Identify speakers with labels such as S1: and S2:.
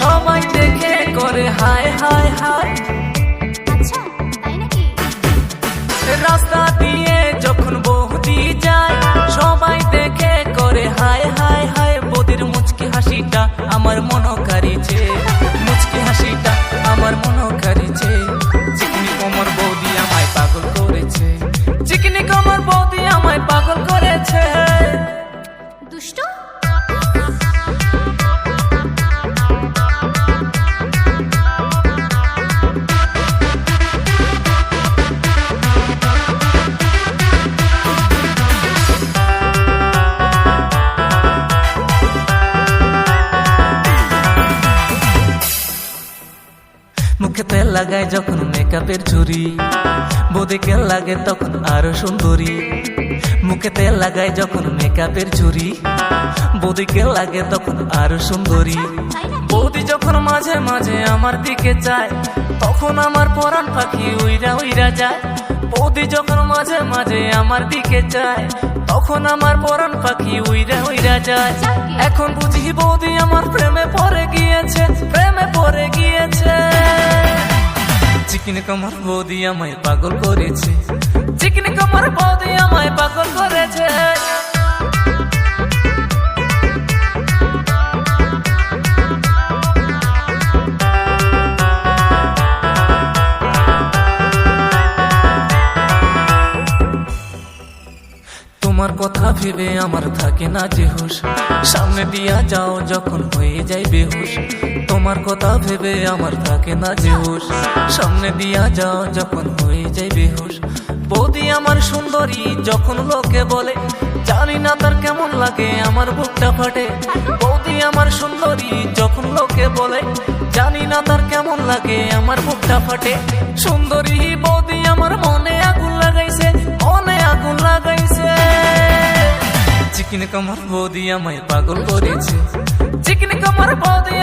S1: সবাই দেখে করে হায় হায় হায়।
S2: আচ্ছা তাই নাকি?
S1: রাস্তা দিয়ে যখন বৌদি যায় সবাই দেখে করে হায় হায় হায়। বৌদির মুচকি হাসিটা আমার মন কাড়িছে, মুচকি হাসিটা আমার মন কাড়িছে। চিকনি কোমর বৌদি আমায় পাগল করেছে, চিকনি কোমর বৌদি আমায় পাগল করেছে।
S2: দুষ্ট।
S1: মুখে তেল লাগায় যখন মেকআপের ছুরি, বৌদিকে লাগে তখন আরো সুন্দরী। মুখে তেল লাগায় যখন মেকআপের ছুরি, বৌদিকে লাগে তখন আরো সুন্দরী।
S2: তাই নাকি?
S1: বৌদি যখন মাঝে মাঝে আমার দিকে চায় তখন আমার পরাণ পাখি উইরা উইরা যায়। বৌদি যখন মাঝে মাঝে আমার দিকে চায় তখন আমার পরাণ পাখি উইরা উইরা যায়। এখন বুঝি বৌদি আমার প্রেমে পড়ে গিয়েছে, প্রেমে পড়ে গিয়েছে। চিকনি কোমর বৌদি আমায় পাগল করেছে, চিকনি কোমর বৌদি আমায় পাগল করেছে। তোমার কথা ভেবে আমার থাকে না যে হুঁশ, সামনে দিয়া যাও যখন হয়ে যায় বেহুশ। তোমার কথা ভেবে আমার থাকে না যে হুঁশ, সামনে দিয়া যাও যখন হয়ে যায় বেহুশ। বৌদি আমার সুন্দরী যখন লোকে বলে জানি না তার কেমন লাগে আমার বুকটা ফাটে। বৌদি আমার সুন্দরী যখন লোকে বলে জানি না তার কেমন লাগে আমার বুকটা ফাটে। সুন্দরী বৌদি আমার মনে আগুন লাগাইছে, মনে আগুন লাগাইছে। চিকনি কোমর বৌদি আমায় পাগল করেছে, চিকনি কোমর বৌদি